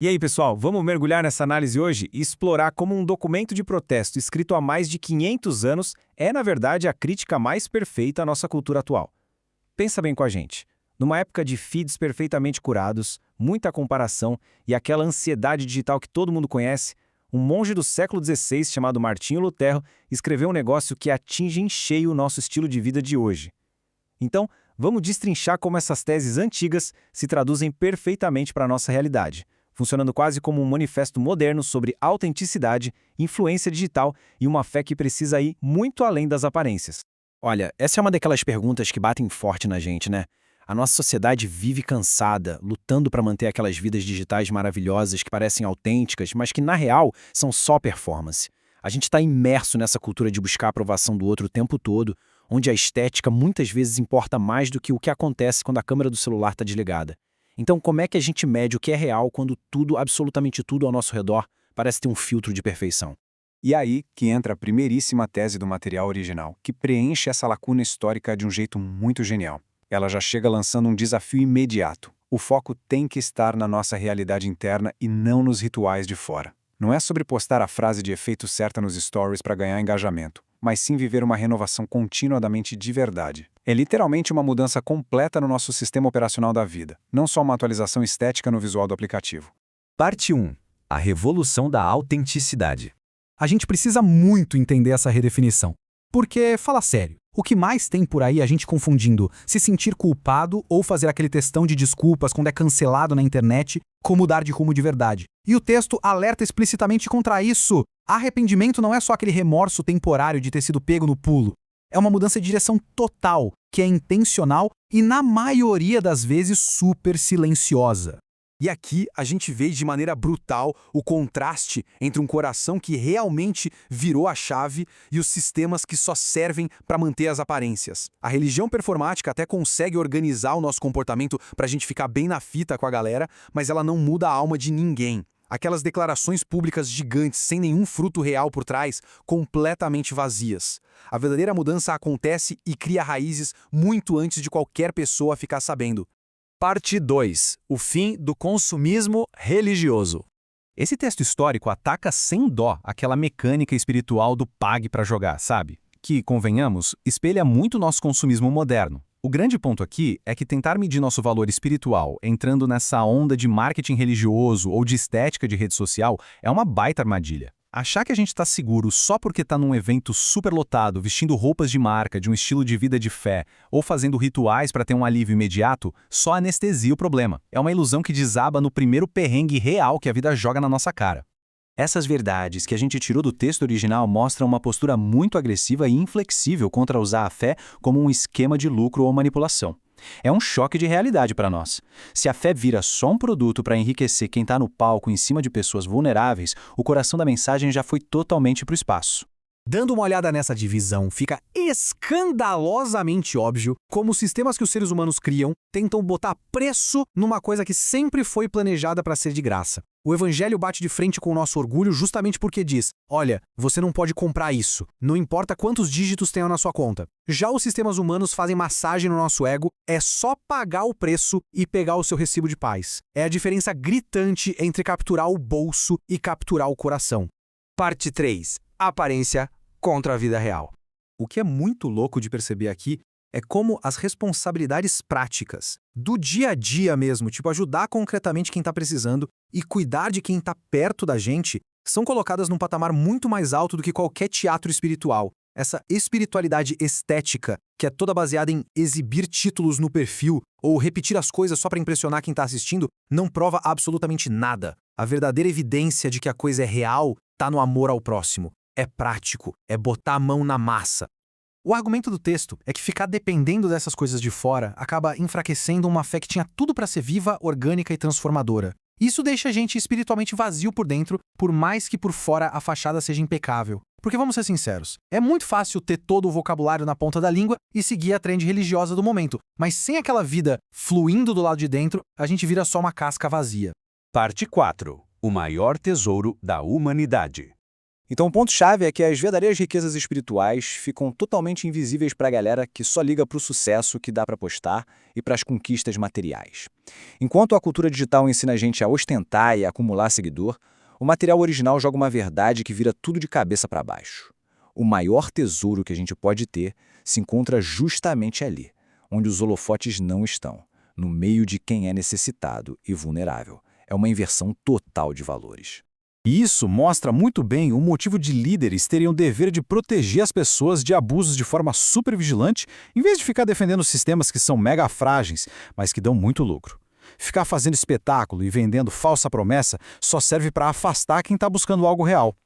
E aí, pessoal, vamos mergulhar nessa análise hoje e explorar como um documento de protesto escrito há mais de 500 anos é, na verdade, a crítica mais perfeita à nossa cultura atual. Pensa bem com a gente. Numa época de feeds perfeitamente curados, muita comparação e aquela ansiedade digital que todo mundo conhece, um monge do século XVI chamado Martinho Lutero escreveu um negócio que atinge em cheio o nosso estilo de vida de hoje. Então, vamos destrinchar como essas teses antigas se traduzem perfeitamente para a nossa realidade, funcionando quase como um manifesto moderno sobre autenticidade, influência digital e uma fé que precisa ir muito além das aparências. Olha, essa é uma daquelas perguntas que batem forte na gente, né? A nossa sociedade vive cansada, lutando para manter aquelas vidas digitais maravilhosas que parecem autênticas, mas que na real são só performance. A gente está imerso nessa cultura de buscar a aprovação do outro o tempo todo, onde a estética muitas vezes importa mais do que o que acontece quando a câmera do celular está desligada. Então, como é que a gente mede o que é real quando tudo, absolutamente tudo ao nosso redor, parece ter um filtro de perfeição? E aí que entra a primeiríssima tese do material original, que preenche essa lacuna histórica de um jeito muito genial. Ela já chega lançando um desafio imediato. O foco tem que estar na nossa realidade interna e não nos rituais de fora. Não é sobre postar a frase de efeito certa nos stories para ganhar engajamento, mas sim viver uma renovação contínua da mente de verdade. É literalmente uma mudança completa no nosso sistema operacional da vida, não só uma atualização estética no visual do aplicativo. Parte 1. A revolução da autenticidade. A gente precisa muito entender essa redefinição. Porque, fala sério, o que mais tem por aí a gente confundindo se sentir culpado ou fazer aquele textão de desculpas quando é cancelado na internet com mudar de rumo de verdade. E o texto alerta explicitamente contra isso. Arrependimento não é só aquele remorso temporário de ter sido pego no pulo. É uma mudança de direção total, que é intencional e, na maioria das vezes, super silenciosa. E aqui a gente vê de maneira brutal o contraste entre um coração que realmente virou a chave e os sistemas que só servem para manter as aparências. A religião performática até consegue organizar o nosso comportamento para a gente ficar bem na fita com a galera, mas ela não muda a alma de ninguém. Aquelas declarações públicas gigantes sem nenhum fruto real por trás, completamente vazias. A verdadeira mudança acontece e cria raízes muito antes de qualquer pessoa ficar sabendo. Parte 2. O fim do consumismo religioso. Esse texto histórico ataca sem dó aquela mecânica espiritual do pague para jogar, sabe? Que, convenhamos, espelha muito nosso consumismo moderno. O grande ponto aqui é que tentar medir nosso valor espiritual entrando nessa onda de marketing religioso ou de estética de rede social é uma baita armadilha. Achar que a gente está seguro só porque está num evento superlotado, vestindo roupas de marca, de um estilo de vida de fé, ou fazendo rituais para ter um alívio imediato, só anestesia o problema. É uma ilusão que desaba no primeiro perrengue real que a vida joga na nossa cara. Essas verdades que a gente tirou do texto original mostram uma postura muito agressiva e inflexível contra usar a fé como um esquema de lucro ou manipulação. É um choque de realidade para nós. Se a fé vira só um produto para enriquecer quem está no palco em cima de pessoas vulneráveis, o coração da mensagem já foi totalmente para o espaço. Dando uma olhada nessa divisão, fica escandalosamente óbvio como os sistemas que os seres humanos criam tentam botar preço numa coisa que sempre foi planejada para ser de graça. O evangelho bate de frente com o nosso orgulho justamente porque diz: olha, você não pode comprar isso, não importa quantos dígitos tenham na sua conta. Já os sistemas humanos fazem massagem no nosso ego, é só pagar o preço e pegar o seu recibo de paz. É a diferença gritante entre capturar o bolso e capturar o coração. Parte 3. Aparência contra a vida real. O que é muito louco de perceber aqui é como as responsabilidades práticas, do dia a dia mesmo, tipo ajudar concretamente quem está precisando e cuidar de quem está perto da gente, são colocadas num patamar muito mais alto do que qualquer teatro espiritual. Essa espiritualidade estética, que é toda baseada em exibir títulos no perfil ou repetir as coisas só para impressionar quem está assistindo, não prova absolutamente nada. A verdadeira evidência de que a coisa é real está no amor ao próximo. É prático, é botar a mão na massa. O argumento do texto é que ficar dependendo dessas coisas de fora acaba enfraquecendo uma fé que tinha tudo para ser viva, orgânica e transformadora. Isso deixa a gente espiritualmente vazio por dentro, por mais que por fora a fachada seja impecável. Porque vamos ser sinceros, é muito fácil ter todo o vocabulário na ponta da língua e seguir a trend religiosa do momento, mas sem aquela vida fluindo do lado de dentro, a gente vira só uma casca vazia. Parte 4. O maior tesouro da humanidade. Então o ponto-chave é que as verdadeiras riquezas espirituais ficam totalmente invisíveis para a galera que só liga para o sucesso que dá para postar e para as conquistas materiais. Enquanto a cultura digital ensina a gente a ostentar e a acumular seguidor, o material original joga uma verdade que vira tudo de cabeça para baixo. O maior tesouro que a gente pode ter se encontra justamente ali, onde os holofotes não estão, no meio de quem é necessitado e vulnerável. É uma inversão total de valores. E isso mostra muito bem o motivo de líderes terem o dever de proteger as pessoas de abusos de forma super vigilante, em vez de ficar defendendo sistemas que são mega frágeis, mas que dão muito lucro. Ficar fazendo espetáculo e vendendo falsa promessa só serve para afastar quem está buscando algo real.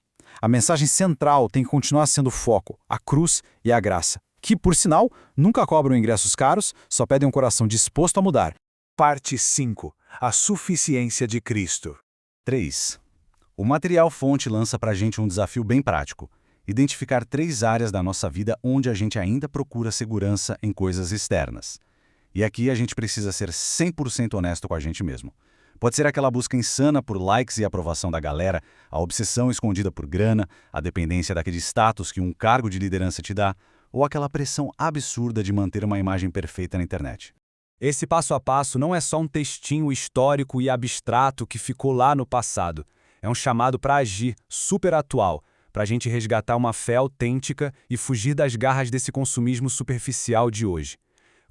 A mensagem central tem que continuar sendo o foco, a cruz e a graça, que, por sinal, nunca cobram ingressos caros, só pedem um coração disposto a mudar. Parte 5. A suficiência de Cristo. 3. O material fonte lança para a gente um desafio bem prático: identificar 3 áreas da nossa vida onde a gente ainda procura segurança em coisas externas. E aqui a gente precisa ser 100% honesto com a gente mesmo. Pode ser aquela busca insana por likes e aprovação da galera, a obsessão escondida por grana, a dependência daquele status que um cargo de liderança te dá, ou aquela pressão absurda de manter uma imagem perfeita na internet. Esse passo a passo não é só um textinho histórico e abstrato que ficou lá no passado. É um chamado para agir, super atual, para a gente resgatar uma fé autêntica e fugir das garras desse consumismo superficial de hoje.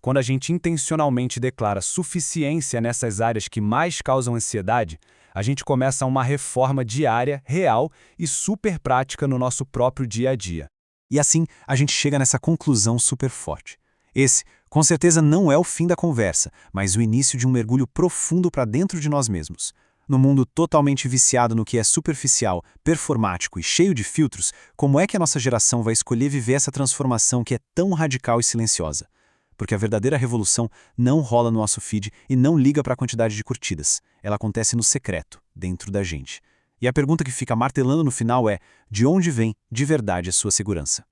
Quando a gente intencionalmente declara suficiência nessas áreas que mais causam ansiedade, a gente começa uma reforma diária, real e super prática no nosso próprio dia a dia. E assim, a gente chega nessa conclusão super forte. Esse, com certeza, não é o fim da conversa, mas o início de um mergulho profundo para dentro de nós mesmos. No mundo totalmente viciado no que é superficial, performático e cheio de filtros, como é que a nossa geração vai escolher viver essa transformação que é tão radical e silenciosa? Porque a verdadeira revolução não rola no nosso feed e não liga para a quantidade de curtidas. Ela acontece no secreto, dentro da gente. E a pergunta que fica martelando no final é: de onde vem, de verdade, a sua segurança?